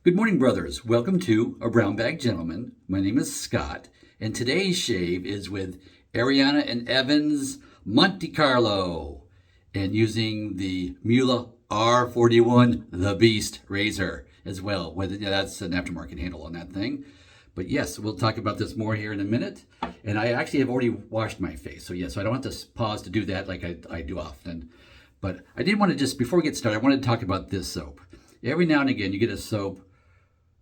Good morning, brothers. Welcome to A Brown Bag Gentleman. My name is Scott, and today's shave is with Ariana and Evan's Monte Carlo, and using the Muele R41, the Beast razor as well. That's an aftermarket handle on that thing. But yes, we'll talk about this more here in a minute. And I actually have already washed my face, so yes, I don't have to pause to do that like I do often. But I did want to just, before we get started, I wanted to talk about this soap. Every now and again, you get a soap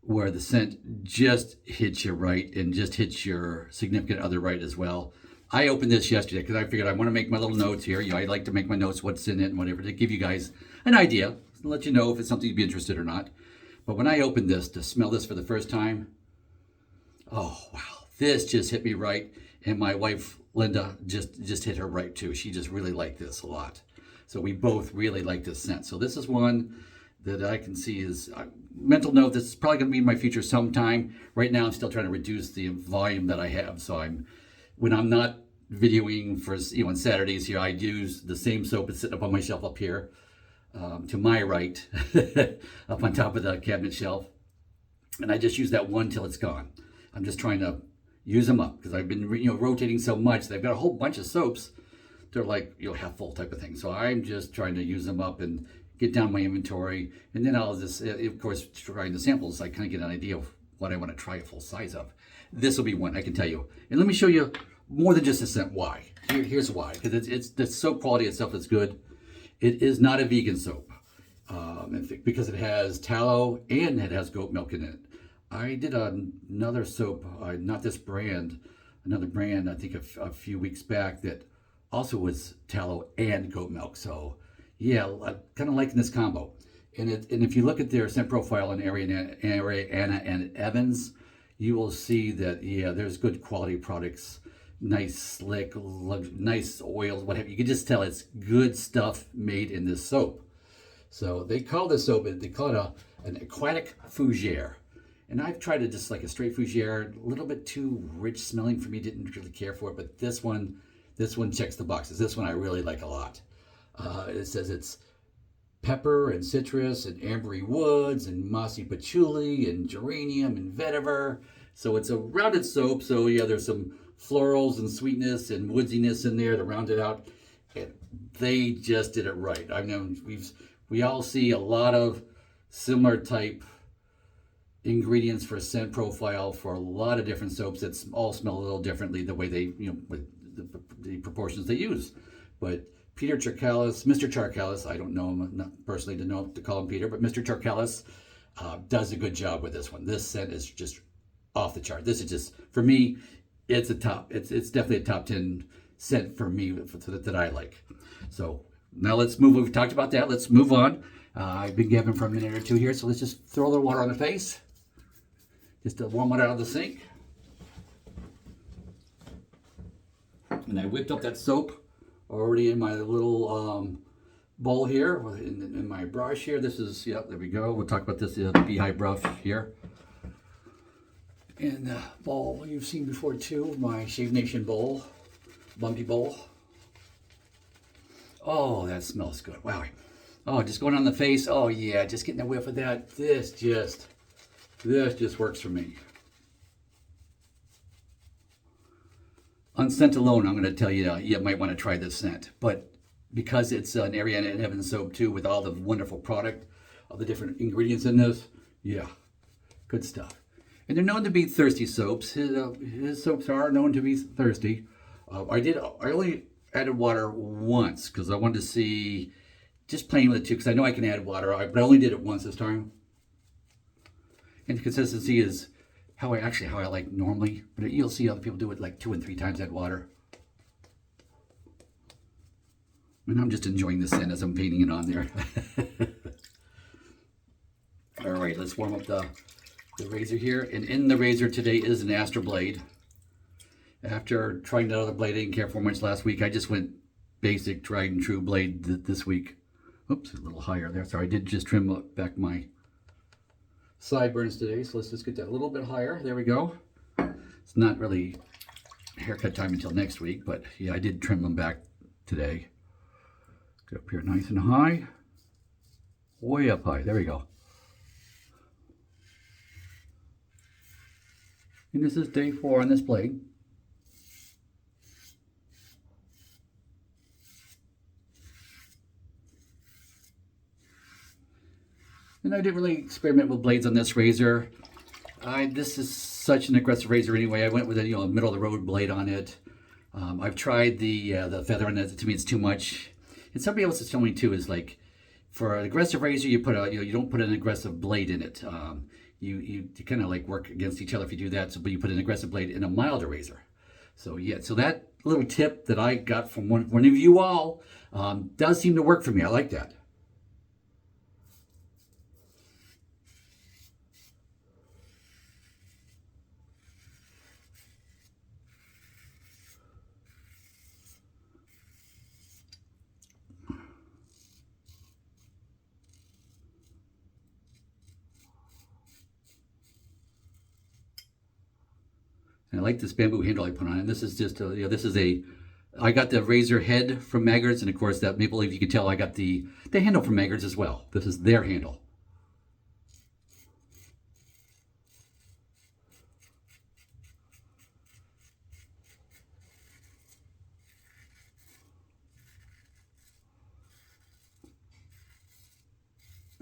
where the scent just hits you right and just hits your significant other right as well. I opened this yesterday because I figured I want to make my little notes here. I like to make my notes, what's in it and whatever, to give you guys an idea, to let you know if it's something you'd be interested or not. But when I opened this to smell this for the first time, oh wow, this just hit me right. And my wife, Linda, just hit her right too. She just really liked this a lot. So we both really like this scent. So this is one that I can see is mental note. This is probably going to be in my future sometime. Right now, I'm still trying to reduce the volume that I have. So when I'm not videoing for on Saturdays here, I use the same soap that's sitting up on my shelf up here, to my right, up on top of the cabinet shelf, and I just use that one till it's gone. I'm just trying to use them up because I've been rotating so much. They've got a whole bunch of soaps. They're like half full type of thing. So I'm just trying to use them up and get down my inventory, and then I'll just, of course, trying the samples, I kind of get an idea of what I want to try a full size of. This will be one, I can tell you. And let me show you more than just a scent why. Here's why, because it's the soap quality itself is good. It is not a vegan soap, because it has tallow and it has goat milk in it. I did another soap, not this brand, another brand, I think a few weeks back, that also was tallow and goat milk. So yeah, I'm kind of liking this combo. And if you look at their scent profile on Ariana and Evans, you will see that, yeah, there's good quality products, nice, slick, nice oils, whatever. You can just tell it's good stuff made in this soap. So they call this soap, they call it an aquatic fougere. And I've tried it just like a straight fougere, a little bit too rich smelling for me, didn't really care for it. But this one checks the boxes. This one I really like a lot. It says it's pepper and citrus and ambery woods and mossy patchouli and geranium and vetiver. So it's a rounded soap. So yeah, there's some florals and sweetness and woodsiness in there to round it out. And they just did it right. I know we all see a lot of similar type ingredients for scent profile for a lot of different soaps that all smell a little differently the way they, with the proportions they use. But Peter Charkalis, Mr. Charkalis, I don't know him not personally to call him Peter, but Mr. Charkalis does a good job with this one. This scent is just off the chart. This is just, for me, it's a top. It's definitely a top 10 scent for me that I like. So now let's move. We've talked about that. Let's move on. I've been gabbing for a minute or two here, so let's just throw a little water on the face, just to warm it out of the sink. And I whipped up that soap already in my little bowl here, in my brush here. This is, yep, there we go. We'll talk about this, the beehive brush here. And the bowl you've seen before too, my Shave Nation bowl, bumpy bowl. Oh, that smells good. Wow. Oh, just going on the face. Oh yeah, just getting a whiff of that. This just works for me. On scent alone, I'm going to tell you, you might want to try this scent. But because it's an Ariana and Evans soap too, with all the wonderful product, all the different ingredients in this, yeah, good stuff. And they're known to be thirsty soaps. His soaps are known to be thirsty. I only added water once because I wanted to see, just playing with it too, because I know I can add water, but I only did it once this time. And the consistency is how I like normally, but you'll see other people do it like 2 and 3 times that water. And I'm just enjoying the scent as I'm painting it on there. All right, let's warm up the razor here. And in the razor today is an Astra blade. After trying the other blade I didn't care for much last week, I just went basic, tried and true blade this week. Oops, a little higher there. Sorry, I did just trim back my sideburns today, so let's just get that a little bit higher. There we go. It's not really haircut time until next week, but yeah, I did trim them back today. Get up here nice and high. Way up high. There we go. And this is day 4 on this blade. And I didn't really experiment with blades on this razor. This is such an aggressive razor anyway. I went with a middle of the road blade on it. I've tried the feather on it. To me, it's too much. And somebody else has told me too is like, for an aggressive razor, you put you don't put an aggressive blade in it. You kind of like work against each other if you do that. So, but you put an aggressive blade in a milder razor. So yeah, so that little tip that I got from one of you all does seem to work for me. I like that. And I like this bamboo handle I put on, and this is just I got the razor head from Maggard's, and of course that maple leaf, you can tell I got the handle from Maggard's as well. This is their handle.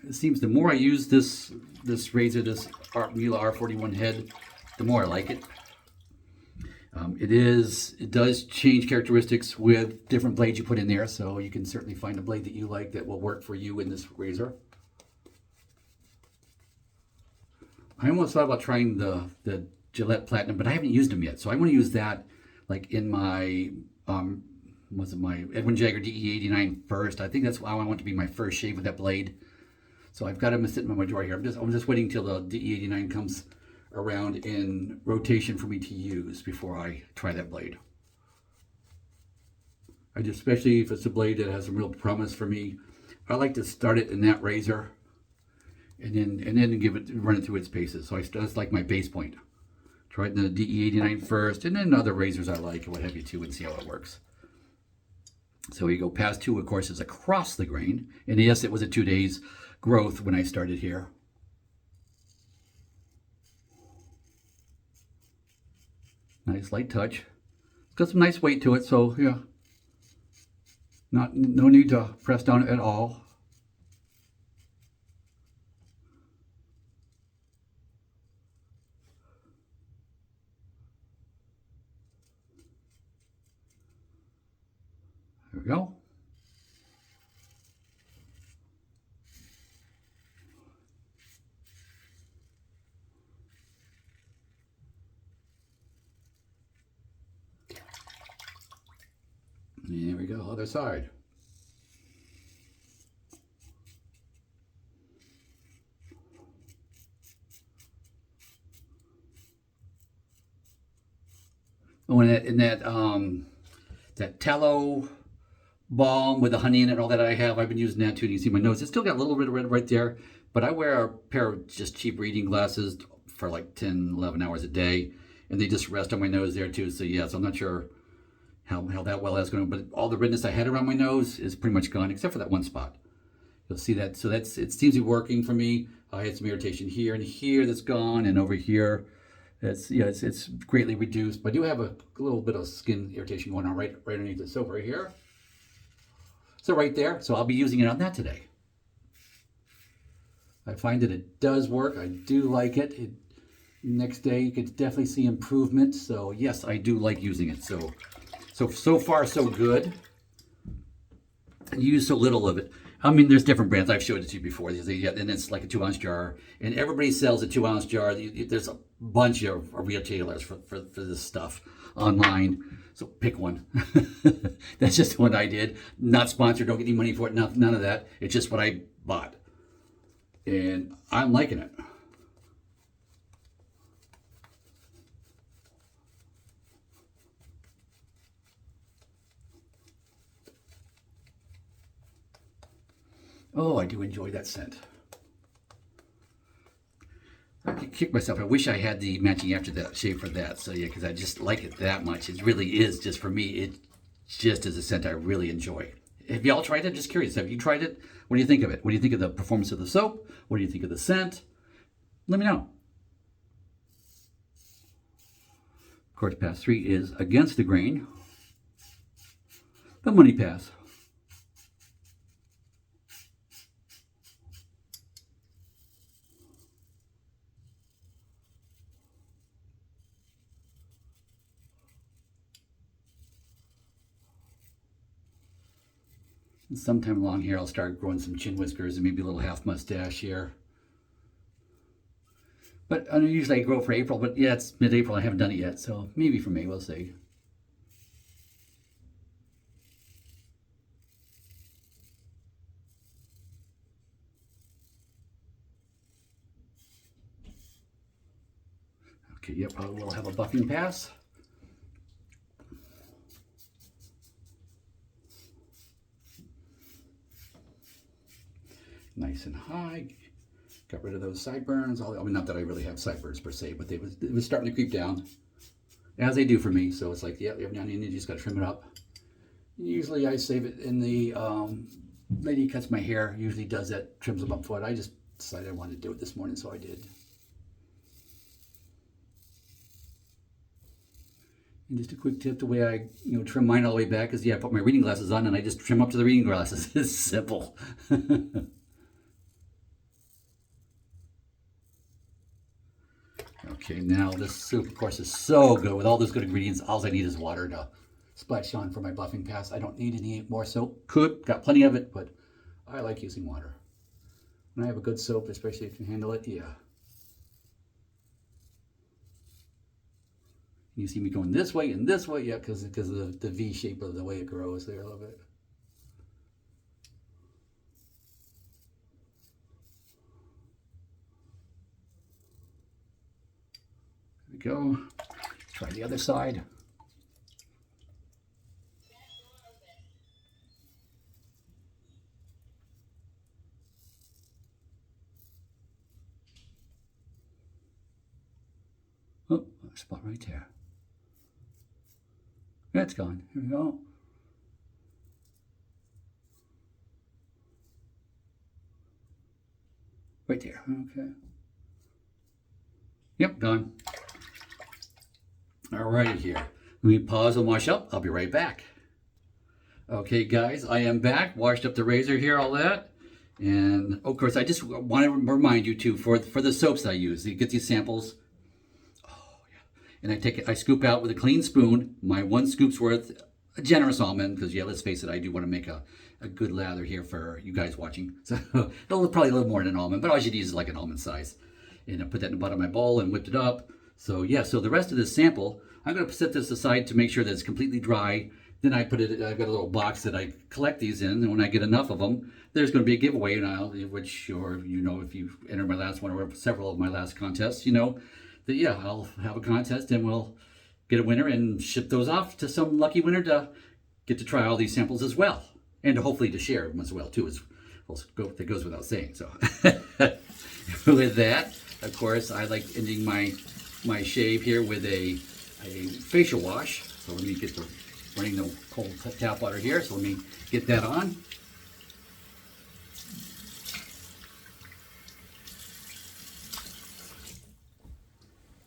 It seems the more I use this razor, this Muele R41 head, the more I like it. It does change characteristics with different blades you put in there, so you can certainly find a blade that you like that will work for you in this razor. I almost thought about trying the Gillette Platinum, but I haven't used them yet, so I want to use that like in my was it my Edwin Jagger DE89 first. I think that's how I want to be my first shave with that blade. So I've got them sitting in my drawer here. I'm just waiting till the DE89 comes around in rotation for me to use before I try that blade. Especially if it's a blade that has some real promise for me, I like to start it in that razor and then run it through its paces. So that's like my base point. Try it in the DE89 first, and then other razors I like and what have you too, and see how it works. So you go past 2, of course, is across the grain, and yes, it was a 2 days growth when I started here. Nice light touch. It's got some nice weight to it, so yeah. No need to press down at all. There we go. There we go, other side. Oh, and that tallow balm with the honey in it and all that I have, I've been using that too. And you can see my nose, it's still got a little bit of red right there, but I wear a pair of just cheap reading glasses for like 10, 11 hours a day, and they just rest on my nose there too. So yeah, so I'm not sure how that well that's going to, but all the redness I had around my nose is pretty much gone except for that one spot. You'll see that. So it seems to be working for me. I had some irritation here and here that's gone, and over here it's greatly reduced. But I do have a little bit of skin irritation going on right underneath the silver here. So right there. So I'll be using it on that today. I find that it does work. I do like it. Next day you could definitely see improvement. So yes, I do like using it. So far, so good. I use so little of it. I mean, there's different brands. I've showed it to you before. And it's like a 2-ounce jar. And everybody sells a 2-ounce jar. There's a bunch of retailers for this stuff online. So pick one. That's just what I did. Not sponsored. Don't get any money for it. None of that. It's just what I bought. And I'm liking it. Oh, I do enjoy that scent. I could kick myself. I wish I had the matching aftershave for that. So yeah, because I just like it that much. It really is just for me. It just is a scent I really enjoy. Have y'all tried it? Just curious. Have you tried it? What do you think of it? What do you think of the performance of the soap? What do you think of the scent? Let me know. Of course, pass 3 is against the grain. The money pass. And sometime along here, I'll start growing some chin whiskers and maybe a little half mustache here. But usually I grow for April, but yeah, it's mid-April. I haven't done it yet, so maybe for May, we'll see. Okay, yep, I will have a buffing pass. Nice and high. Got rid of those sideburns. I mean, not that I really have sideburns per se, but it was starting to creep down, as they do for me. So it's like, yeah, every now and then you just got to trim it up. Usually I save it in the lady who cuts my hair. Usually does that, trims them up for it. I just decided I wanted to do it this morning, so I did. And just a quick tip: the way I trim mine all the way back is, yeah, I put my reading glasses on and I just trim up to the reading glasses. It's simple. Okay, now this soup, of course, is so good. With all those good ingredients, all I need is water to splash on for my buffing pass. I don't need any more soap. Got plenty of it, but I like using water. When I have a good soap, especially if you can handle it, yeah. You see me going this way and this way, yeah, because of the V shape of the way it grows there a little bit. There we go. Try the other side. Oh, a spot right there. That's gone. Here we go. Right there. Okay. Yep, gone. All right, here. Let me pause and wash up. I'll be right back. Okay, guys, I am back. Washed up the razor here, all that. And, of course, I just want to remind you, too, for the soaps I use. You get these samples. Oh, yeah. And I scoop out with a clean spoon, my 1 scoop's worth, a generous almond, because, yeah, let's face it, I do want to make a good lather here for you guys watching. So, probably a little more than an almond, but all you should use is like an almond size. And I put that in the bottom of my bowl and whipped it up. So yeah, so the rest of this sample, I'm going to set this aside to make sure that it's completely dry. Then I've got a little box that I collect these in, and when I get enough of them, there's going to be a giveaway, which, or if you enter my last one or several of my last contests, that yeah, I'll have a contest and we'll get a winner and ship those off to some lucky winner to get to try all these samples as well, and hopefully to share them as well too. That goes without saying. So with that, of course, I like ending my shave here with a facial wash. So let me get running the cold tap water here. So let me get that on.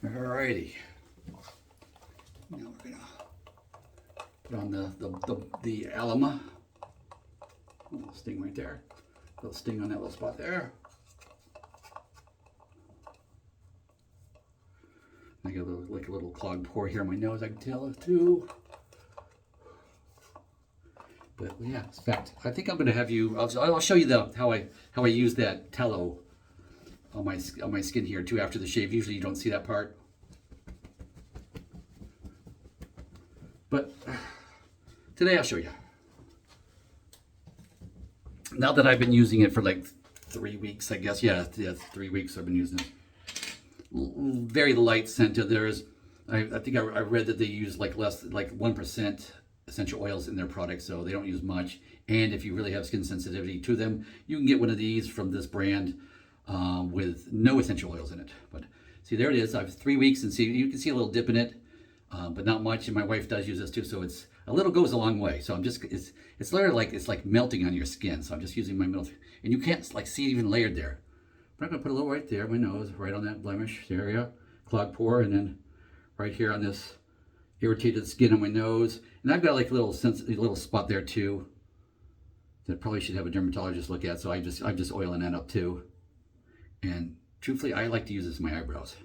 Alrighty. Now we're gonna put on the alum. A little sting right there. A little sting on that little spot there. I got a little clogged pore here on my nose, I can tell it too. But yeah, in fact, I think I'm going to have you. I'll show you how I use that tallow on my skin here too after the shave. Usually you don't see that part, but today I'll show you. Now that I've been using it for like 3 weeks, I guess. Yeah, 3 weeks I've been using it. Very light scented. I think I read that they use like 1% essential oils in their products, so they don't use much. And if you really have skin sensitivity to them, you can get one of these from this brand with no essential oils in it. But see, there it is. I have 3 weeks, and you can see a little dip in it, but not much. And my wife does use this too, so it's a little goes a long way. So it's literally like melting on your skin. So I'm just using my middle, and you can't like see it even layered there. But I'm going to put a little right there, my nose, right on that blemish area, clogged pore, and then right here on this irritated skin on my nose. And I've got like a little spot there too that I probably should have a dermatologist look at. So I'm just oiling that up too. And truthfully, I like to use this in my eyebrows.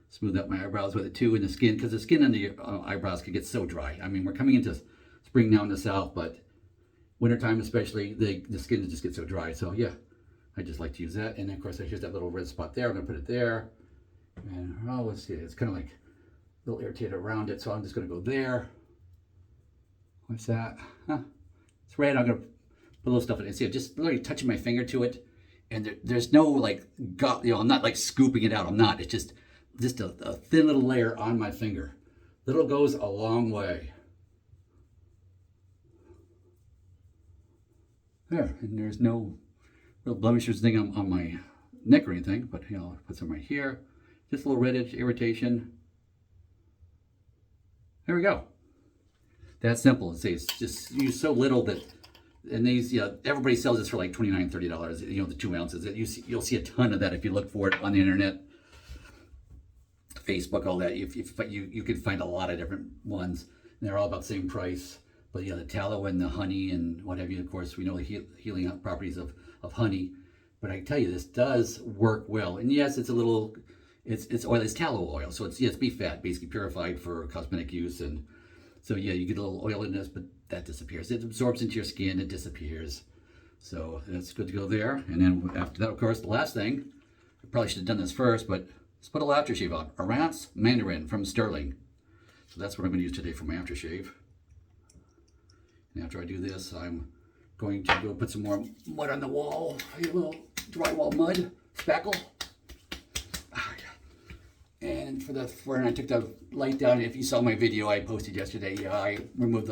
Smooth out my eyebrows with it too, in the skin, because the skin on the eyebrows can get so dry. I mean, we're coming into spring now in the south, but wintertime especially, the skin just gets so dry. So yeah, I just like to use that. And then of course, here's that little red spot there. I'm gonna put it there. And oh, let's see, it's kind of like a little irritated around it. So I'm just gonna go there. What's that? Huh, it's red. I'm gonna put a little stuff in it. See, I'm just literally touching my finger to it. And there's no like, I'm not like scooping it out. I'm not. It's just a thin little layer on my finger. Little goes a long way. There, and there's no real blemishes thing on my neck or anything, but I'll put some right here. Just a little reddish irritation. There we go. That's simple. It's just use so little that, and these, everybody sells this for like $29, $30, the 2 ounces. You'll see a ton of that if you look for it on the internet. Facebook, all that. You can find a lot of different ones. And they're all about the same price. But the tallow and the honey and what have you, of course, we know the healing properties of honey. But I tell you, this does work well. And yes, it's oil, it's tallow oil. So it's beef fat, basically purified for cosmetic use. And so yeah, you get a little oil in this, but that disappears. It absorbs into your skin, it disappears. So that's good to go there. And then after that, of course, the last thing, I probably should have done this first, but let's put a little aftershave on. Arance Mandarin from Sterling. So that's what I'm going to use today for my aftershave. And after I do this, I'm going to go put some more mud on the wall. A little drywall mud, spackle. And when I took the light down, if you saw my video I posted yesterday, I removed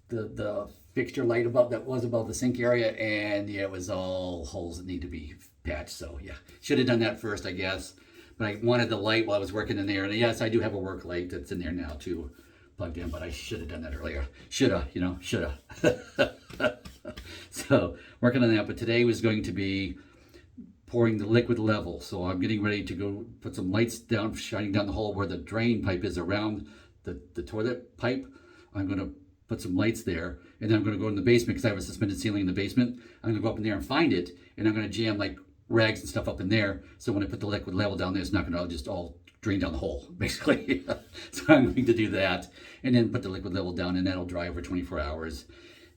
the fixture light that was above the sink area, and yeah, it was all holes that need to be patched. So yeah, should have done that first, I guess. But I wanted the light while I was working in there. And yes, I do have a work light that's in there now too, plugged in, but I should have done that earlier. Shoulda. So working on that, but today was going to be pouring the liquid level. So I'm getting ready to go put some lights down, shining down the hole where the drain pipe is around the toilet pipe. I'm going to put some lights there, and then I'm going to go in the basement because I have a suspended ceiling in the basement. I'm going to go up in there and find it, and I'm going to jam like rags and stuff up in there, so when I put the liquid level down there, it's not going to just all drain down the hole, basically. So I'm going to do that, and then put the liquid level down, and that'll dry over 24 hours,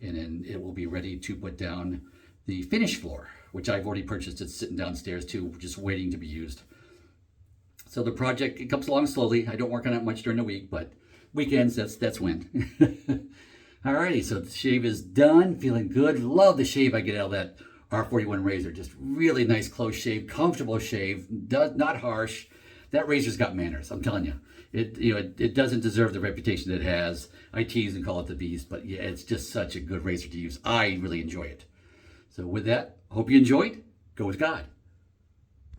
and then it will be ready to put down the finish floor, which I've already purchased. It's sitting downstairs too, just waiting to be used. So the project, it comes along slowly. I don't work on it much during the week, but weekends, that's when. Alrighty, so the shave is done, feeling good. Love the shave I get out of that R41 razor. Just really nice close shave, comfortable shave, not harsh. That razor's got manners, I'm telling you. It doesn't deserve the reputation that it has. I tease and call it the beast, but yeah, it's just such a good razor to use. I really enjoy it. So with that, hope you enjoyed. Go with God.